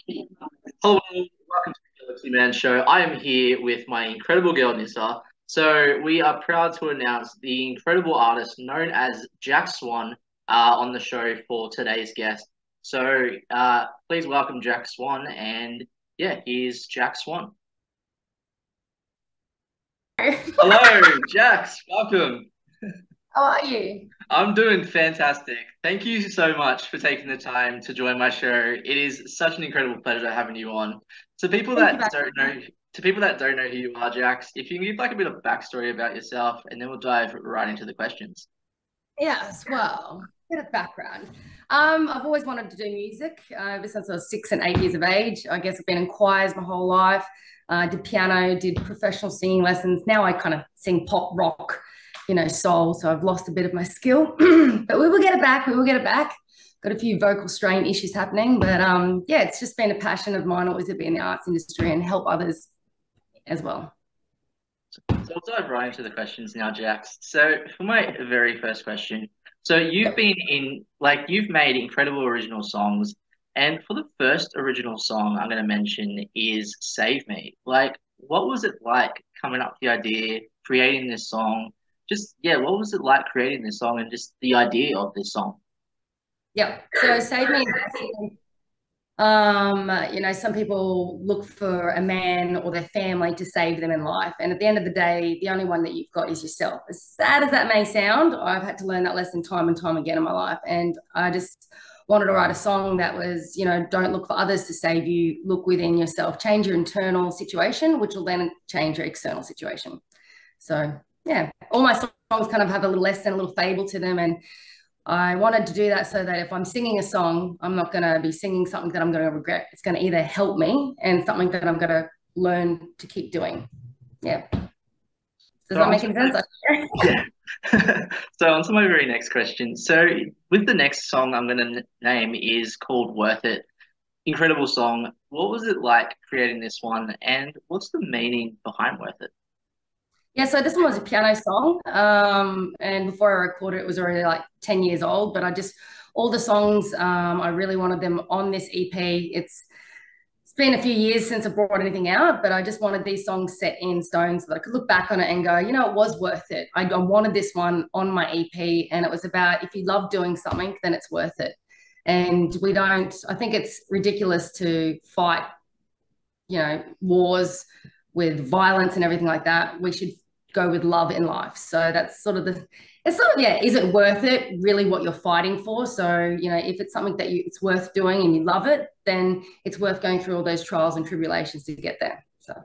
Hello, welcome to the Galaxy Man Show. I am here with my incredible girl Nissa. So we are proud to announce the incredible artist known as Jack Swan on the show for today's guest. So please welcome Jack Swan, and yeah, here's Jack Swan. How Hello, Jax. Welcome. are you? I'm doing fantastic. Thank you so much for taking the time to join my show. It is such an incredible pleasure having you on. To people Thank you that very don't know, to people that don't know who you are, Jax, if you can give like a bit of backstory about yourself, and then we'll dive right into the questions. Yes, well, bit of background. I've always wanted to do music ever since I was 6 and 8 years of age. I guess I've been in choirs my whole life. Did piano, did professional singing lessons. Now I kind of sing pop rock, soul. So I've lost a bit of my skill, but we will get it back. We will get it back. Got a few vocal strain issues happening, but yeah, it's just been a passion of mine always to be in the arts industry and help others as well. So we'll dive right into the questions now, Jax. So for my very first question, so you've Yep. been in like you've made incredible original songs, and for the first original song I'm going to mention is "Save Me." Like, what was it like coming up with the idea, creating this song? Just yeah, what was it like creating this song and just the idea of this song? Yep. So Save Me is basically some people look for a man or their family to save them in life. And at the end of the day, the only one that you've got is yourself. As sad as that may sound, I've had to learn that lesson time and time again in my life. And I just wanted to write a song that was, don't look for others to save you, look within yourself, change your internal situation, which will then change your external situation. So, yeah, all my songs kind of have a little lesson, a little fable to them. And I wanted to do that so that if I'm singing a song, I'm not going to be singing something that I'm going to regret. It's going to either help me and something that I'm going to learn to keep doing. Yeah. Does So that on make to any my sense? yeah. So on to my very next question. So with the next song I'm going to name is called "Worth It." Incredible song. What was it like creating this one, and what's the meaning behind "Worth It"? Yeah, so this one was a piano song. And before I recorded it, was already like 10 years old. But all the songs, I really wanted them on this EP. It's been a few years since I brought anything out, but I just wanted these songs set in stone so that I could look back on it and go, it was worth it. I wanted this one on my EP, and it was about if you love doing something, then it's worth it. And I think it's ridiculous to fight, wars with violence and everything like that. We should go with love in life. So that's it's sort of, yeah, is it worth it really what you're fighting for? So, if it's something that it's worth doing and you love it, then it's worth going through all those trials and tribulations to get there. So,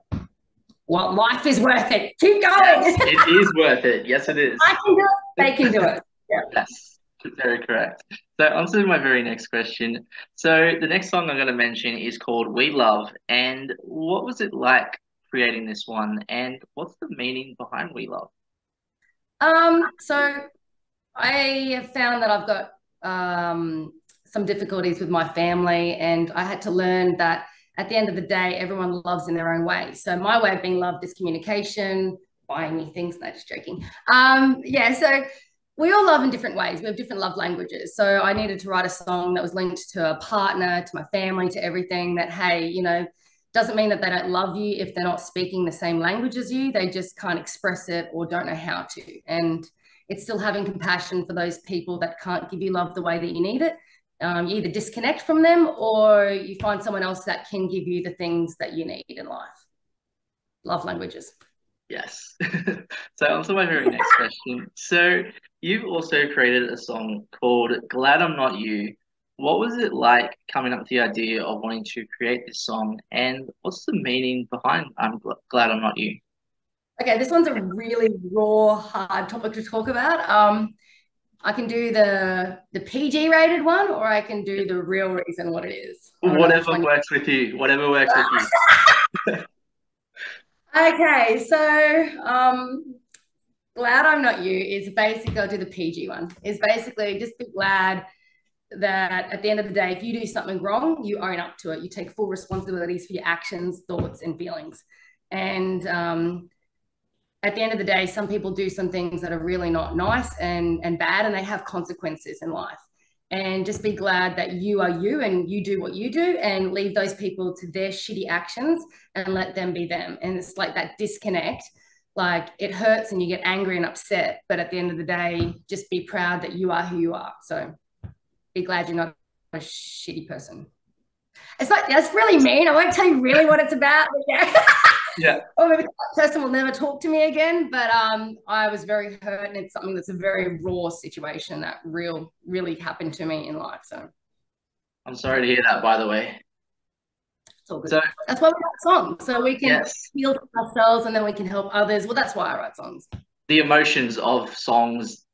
well, life is worth it. Keep Yes, going. it is worth it. Yes, it is. I can do it. They can do it. Yeah. Yes, very correct. So on to my very next question. So the next song I'm going to mention is called "We Love," and what was it like creating this one, and what's the meaning behind "We Love"? So I have found that I've got some difficulties with my family, and I had to learn that at the end of the day, everyone loves in their own way. So my way of being loved is communication, buying me things. No, just joking. Yeah, so we all love in different ways. We have different love languages. So I needed to write a song that was linked to a partner, to my family, to everything. That hey, doesn't mean that they don't love you if they're not speaking the same language as you. They just can't express it or don't know how to. And it's still having compassion for those people that can't give you love the way that you need it. You either disconnect from them or you find someone else that can give you the things that you need in life. Love languages. Yes. So on to my very next question. So you've also created a song called "Glad I'm Not You." What was it like coming up with the idea of wanting to create this song, and what's the meaning behind "Glad I'm Not You"? Okay, this one's a really raw, hard topic to talk about. I can do the PG rated one, or I can do the real reason what it is. I don't know which Whatever one. works with you. Whatever works with you. Okay, so glad I'm not you is basically I'll do the PG one. Is basically just be glad that at the end of the day, if you do something wrong, you own up to it. You take full responsibilities for your actions, thoughts, and feelings. And at the end of the day, some people do some things that are really not nice and bad, and they have consequences in life. and just be glad that you are you and you do what you do, and leave those people to their shitty actions and let them be them. And it's like that disconnect, like it hurts and you get angry and upset, but at the end of the day, just be proud that you are who you are. So be glad you're not a shitty person. It's like, that's really mean. I won't tell you really what it's about. But yeah. Yeah. Or maybe that person will never talk to me again. But I was very hurt, and it's something that's a very raw situation that really happened to me in life. So I'm sorry to hear that, by the way. it's all good. So that's why we write songs, so we can yes, heal ourselves, and then we can help others. Well, that's why I write songs. the emotions of songs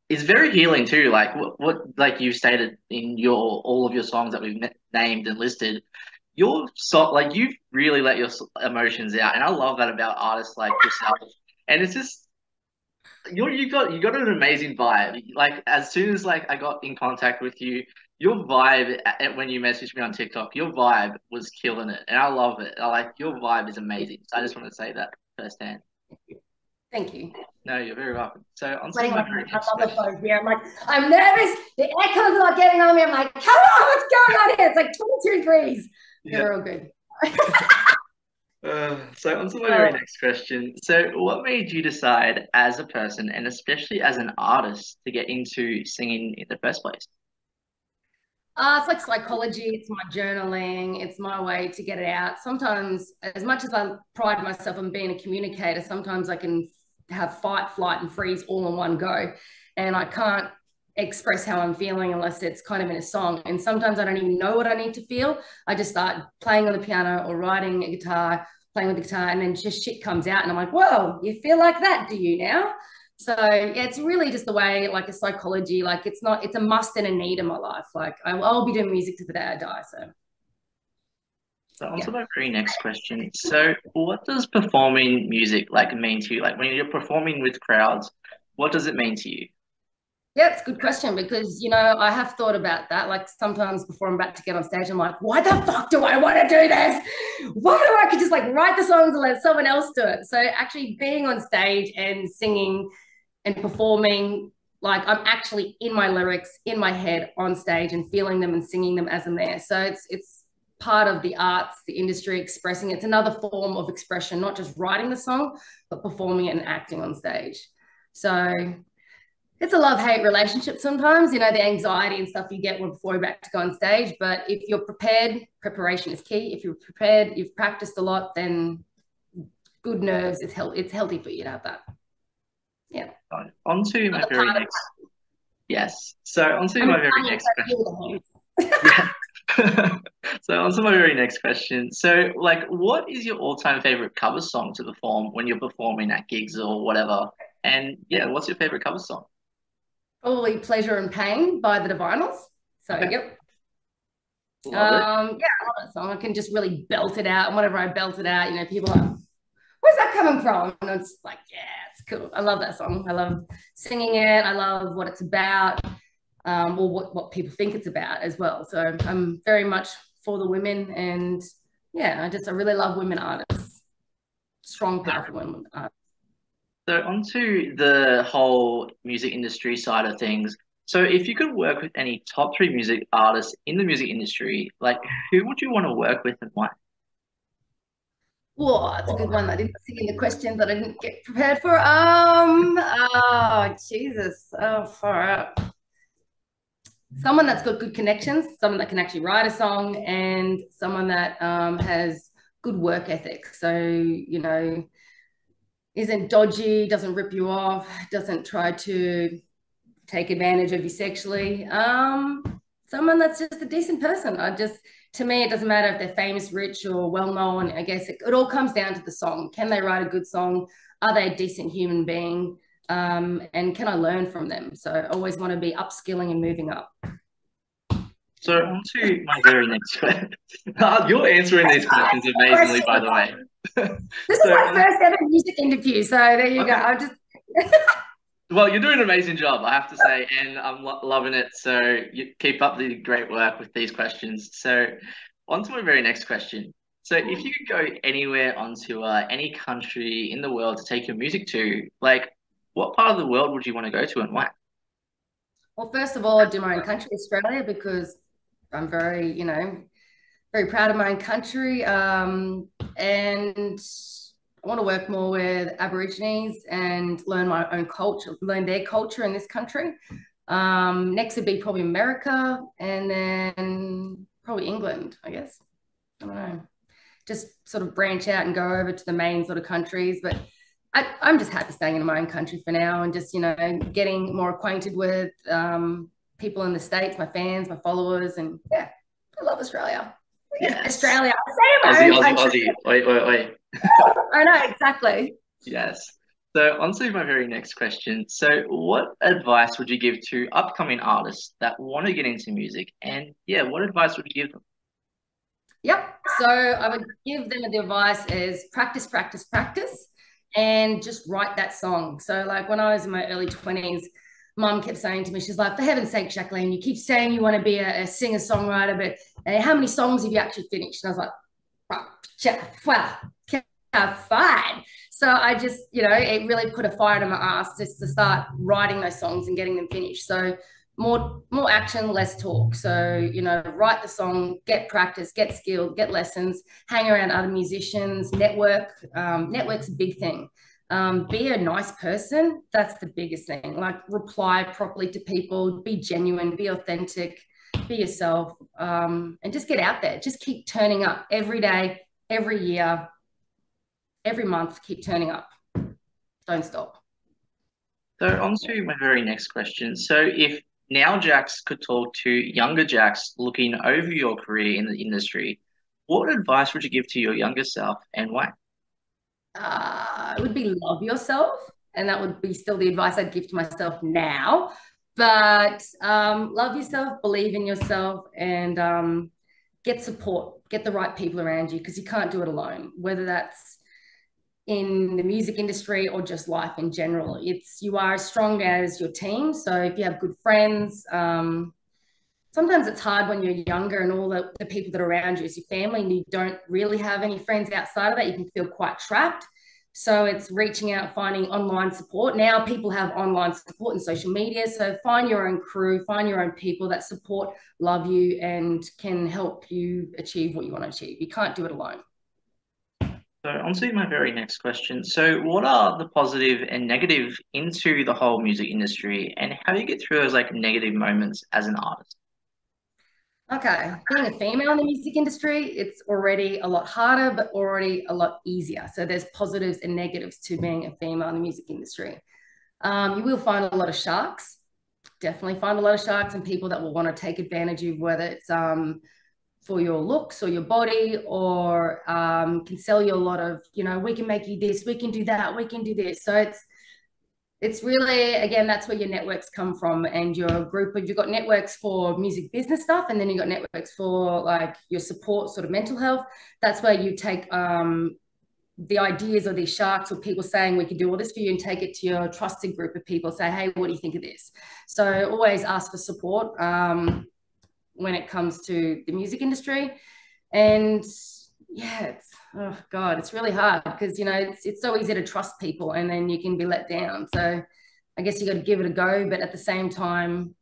is very healing too. Like what like you stated in your all of your songs that we've named and listed, your song like you've really let your emotions out, and I love that about artists like yourself. And it's just you got an amazing vibe. Like as soon as like I got in contact with you, your vibe when you messaged me on TikTok, your vibe was killing it, and I love it. I like your vibe is amazing. So I just want to say that firsthand. Thank you. No, you're very welcome. So on to Putting my on very my next other question. phone here. I'm like, I'm nervous. The aircon's not getting on me. I'm like, come on, what's going on here? It's like 22 degrees. Yeah. They're all good. So on to my very next question. So what made you decide as a person and especially as an artist to get into singing in the first place? It's like psychology. It's my journaling. It's my way to get it out. Sometimes, as much as I pride myself on being a communicator, sometimes I can have fight, flight, and freeze all in one go. And I can't express how I'm feeling unless it's kind of in a song. And sometimes I don't even know what I need to feel. I just start playing on the piano or writing a guitar, playing with the guitar, and then just shit comes out. And I'm like, whoa, you feel like that, do you now? So yeah, it's really just the way, like a psychology, like it's a must and a need in my life. Like I'll be doing music to the day I die. So on to Yeah. my very next question. So what does performing music like mean to you? Like when you're performing with crowds, what does it mean to you? Yeah, it's a good question because, I have thought about that. Like sometimes before I'm about to get on stage, I'm like, why the fuck do I want to do this? Why do I could just like write the songs and let someone else do it? So actually being on stage and singing and performing, like I'm actually in my lyrics, in my head on stage and feeling them and singing them as I'm there. So it's part of the arts, the industry expressing. It's another form of expression, not just writing the song, but performing it and acting on stage. So it's a love-hate relationship sometimes, the anxiety and stuff you get before you're about to go on stage. But if you're prepared, preparation is key. If you're prepared, you've practiced a lot, then good nerves, it's healthy for you to have that. Yeah. On to my very next. Yes. So on to I'm my very next question. Yeah. So on to my very next question. So like what is your all-time favorite cover song to perform when you're performing at gigs or whatever? And yeah, what's your favorite cover song? Probably Pleasure and Pain by the Divinals. So, Okay. yep. Love it. Yeah, I love that song. I can just really belt it out. And whenever I belt it out, people are like, where's that coming from? And it's like, yeah, it's cool. I love that song. I love singing it. I love what it's about, or what people think it's about as well. So I'm very much for the women. And yeah, I really love women artists. Strong, powerful women artists. So onto the whole music industry side of things. So if you could work with any top three music artists in the music industry, like who would you want to work with and why? Whoa, that's a good one. I didn't see in the questions that I didn't get prepared for. Oh, Jesus. Oh, far out. Someone that's got good connections, someone that can actually write a song, and someone that has good work ethic. So, isn't dodgy, doesn't rip you off, doesn't try to take advantage of you sexually. Someone that's just a decent person. To me, it doesn't matter if they're famous, rich, or well-known. I guess it all comes down to the song. Can they write a good song? Are they a decent human being? And can I learn from them? So I always want to be upskilling and moving up. So on to my very next question. You're answering these questions amazingly, by the way. This is my first ever music interview, so there you go. I'll just Well, you're doing an amazing job, I have to say, and I'm loving it. So you keep up the great work with these questions. So on to my very next question. So if you could go anywhere onto any country in the world to take your music to, like what part of the world would you want to go to and why? Well, first of all, I do my own country, Australia, because I'm very, very proud of my own country. And I want to work more with Aborigines and learn my own culture, learn their culture in this country. Next would be probably America, and then probably England, I guess. I don't know. Just sort of branch out and go over to the main sort of countries. But I'm just happy staying in my own country for now and just, getting more acquainted with people in the States, my fans, my followers. And yeah, I love Australia. Yes. Australia. I say Aussie, my own Aussie, country. Aussie. Wait. I know, exactly. Yes. So on to my very next question. So what advice would you give to upcoming artists that want to get into music? And yeah, what advice would you give them? Yep. So I would give them the advice is practice, practice, practice, and just write that song. So like when I was in my early 20s, mum kept saying to me, she's like, for heaven's sake, Jacqueline, you keep saying you want to be a singer-songwriter, but how many songs have you actually finished? And I was like, wow, fine. So I just, it really put a fire in my ass just to start writing those songs and getting them finished. So more action, less talk. So, write the song, get practice, get skilled, get lessons, hang around other musicians, network. Network's a big thing. Be a nice person. That's the biggest thing. Like reply properly to people, be genuine, be authentic, be yourself, and just get out there. Just keep turning up every day, every year, every month. Keep turning up. Don't stop. So on to my very next question. So if now Jax could talk to younger Jax looking over your career in the industry, what advice would you give to your younger self and why? It would be love yourself. And that would be still the advice I'd give to myself now. But love yourself, believe in yourself, and get support, get the right people around you because you can't do it alone, whether that's in the music industry or just life in general. You are as strong as your team. So if you have good friends, sometimes it's hard when you're younger and all the people that are around you is your family and you don't really have any friends outside of that. You can feel quite trapped. So it's reaching out, finding online support. Now people have online support and social media. So find your own crew, find your own people that support, love you, and can help you achieve what you want to achieve. You can't do it alone. So on to my very next question. So what are the positive and negative into the whole music industry and how do you get through those like negative moments as an artist? Okay, being a female in the music industry, it's already a lot harder, but already a lot easier. So there's positives and negatives to being a female in the music industry. You will find a lot of sharks, definitely find a lot of sharks and people that will want to take advantage of whether it's for your looks or your body or can sell you a lot of, we can make you this, we can do that, we can do this. So it's really, again, that's where your networks come from and your group of, you've got networks for music business stuff and then you've got networks for like your support sort of mental health. That's where you take the ideas of these sharks or people saying we can do all this for you and take it to your trusted group of people, say, hey, what do you think of this? So always ask for support when it comes to the music industry. And yeah, oh God, it's really hard because, it's so easy to trust people and then you can be let down. So I guess you got to give it a go, but at the same time,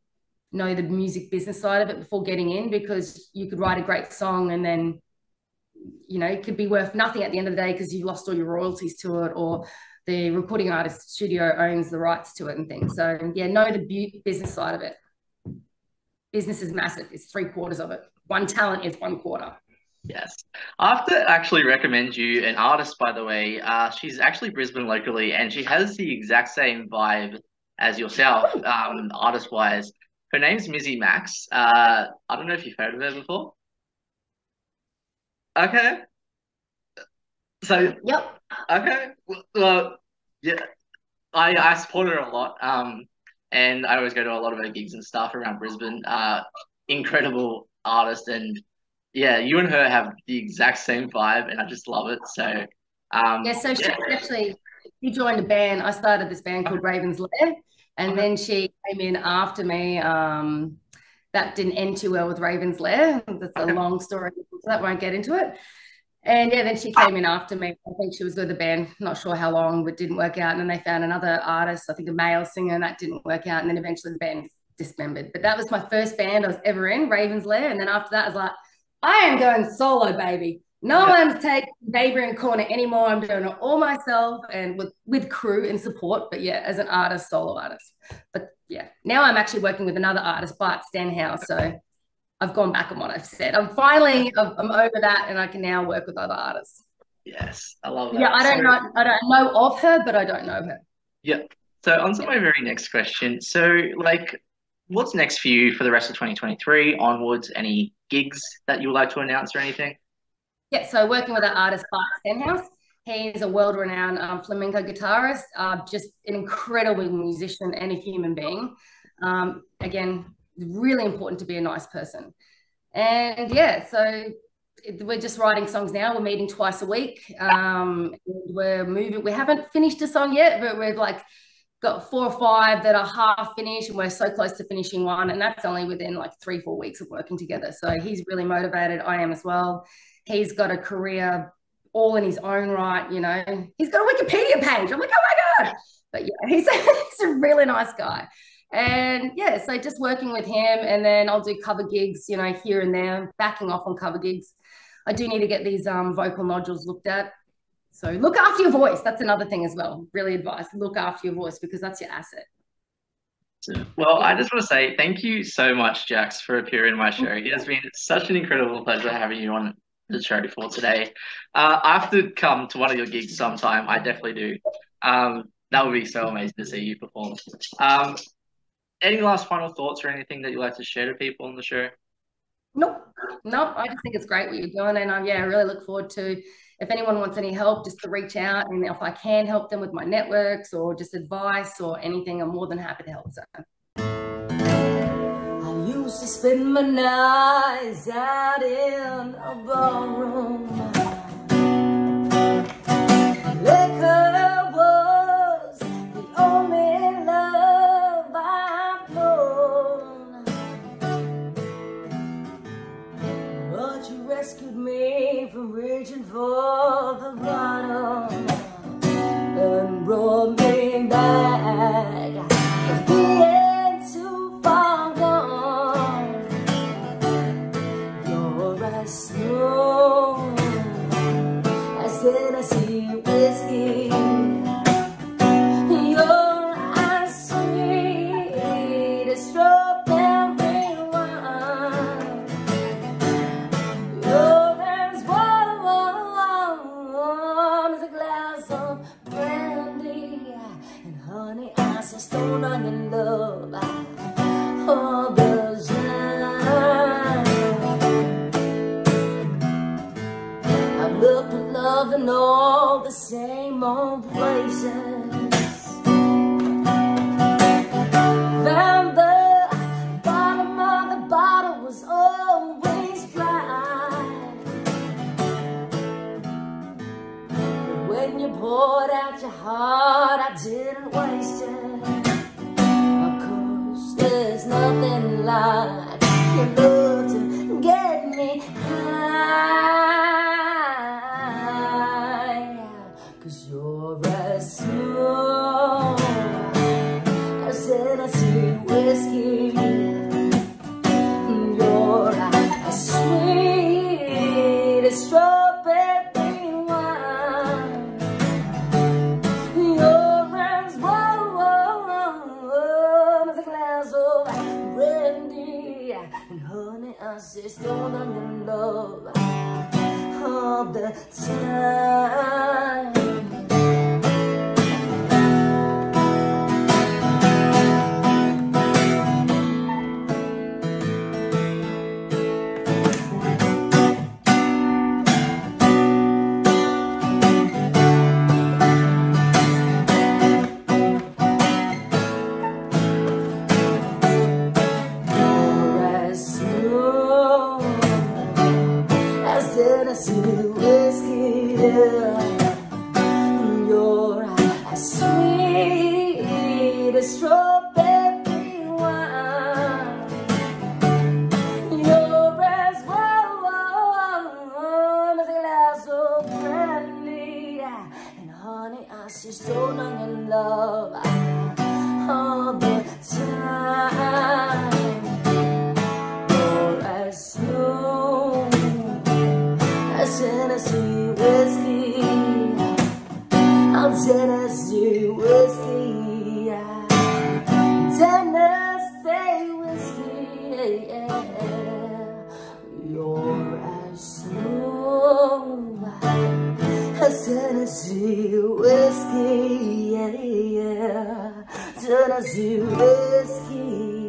know the music business side of it before getting in because you could write a great song and then, it could be worth nothing at the end of the day because you lost all your royalties to it or the recording artist studio owns the rights to it and things. So yeah, know the business side of it. Business is massive. It's 3/4 of it. One talent is 1/4. Yes. I have to actually recommend you an artist, by the way. She's actually Brisbane locally and she has the exact same vibe as yourself, artist-wise. Her name's Mizzy Max. I don't know if you've heard of her before. Okay. So, Yep. okay. Well, yeah, I support her a lot. And I always go to a lot of her gigs and stuff around Brisbane. Incredible artist and yeah, you and her have the exact same vibe, and I just love it. So, Yeah, so yeah. she joined a band. I started this band called Ravens Lair, and Okay. then she came in after me. That didn't end too well with Ravens Lair. That's a Okay. long story, so that won't get into it. And yeah, then she came in after me. I think she was with the band, not sure how long, but didn't work out. And then they found another artist, I think a male singer, and that didn't work out. And then eventually the band dismembered. But that was my first band I was ever in, Raven's Lair. And then after that, I was like, I am going solo, baby. No one's taking neighboring corner anymore. I'm doing it all myself and with crew and support. But yeah, as an artist, solo artist. But yeah, now I'm actually working with another artist, Bart Stenhouse. So I've gone back on what I've said. I'm over that, and I can now work with other artists. Yes, I love that. Yeah, I don't know of her, but I don't know her. Yeah. So on to my very next question. So like, what's next for you for the rest of 2023 onwards? Any gigs that you would like to announce or anything? Yeah, so working with our artist Bart Stenhouse. He's a world-renowned flamenco guitarist, just an incredible musician and a human being. Again, really important to be a nice person. And yeah, so we're just writing songs now. We're meeting twice a week. We're moving. We haven't finished a song yet, but we've like got 4 or 5 that are half finished, and we're so close to finishing one. And that's only within like 3-4 weeks of working together. So he's really motivated. I am as well. He's got a career all in his own right, you know. He's got a Wikipedia page. I'm like, oh my God. But yeah, he's a really nice guy. And yeah, so just working with him, and then I'll do cover gigs, you know, here and there, backing off on cover gigs. I do need to get these vocal nodules looked at. So look after your voice. That's another thing as well. Really advice. Look after your voice, because that's your asset. Well, I just want to say thank you so much, Jax, for appearing in my show. It has been such an incredible pleasure having you on the show for today. I have to come to one of your gigs sometime. I definitely do. That would be so amazing to see you perform. Any last final thoughts or anything that you'd like to share to people on the show? Nope. I just think it's great what you're doing. And yeah, I really look forward to, if anyone wants any help, just to reach out. And if I can help them with my networks or just advice or anything, I'm more than happy to help. So. I used to spend my nights out in a ballroom. Liquor was the only love I've known. But you rescued me from reaching for the bottom and brought me back. The end too far gone. You're as slow as Tennessee whiskey. You're as sweet as strawberry wine. You're as warm as a glass of brandy. And honey, I say stone on your love all the time. I've looked at love in all the same old places. Found the bottom of the bottle was always dry. But when you poured out your heart, I didn't waste it. Of course, there's nothing like your love to get me high. 'Cause you're as smooth as Tennessee whiskey. You're as sweet as strawberry wine. You're as warm as a glass of brandy. And honey, I say stone on your love all the time. Tennessee whiskey, you're as sweet as strawberry wine. You're as warm as a glass of brandy. And honey, I see stone on your love all the time. Tennessee whiskey, yeah, yeah. Tennessee whiskey.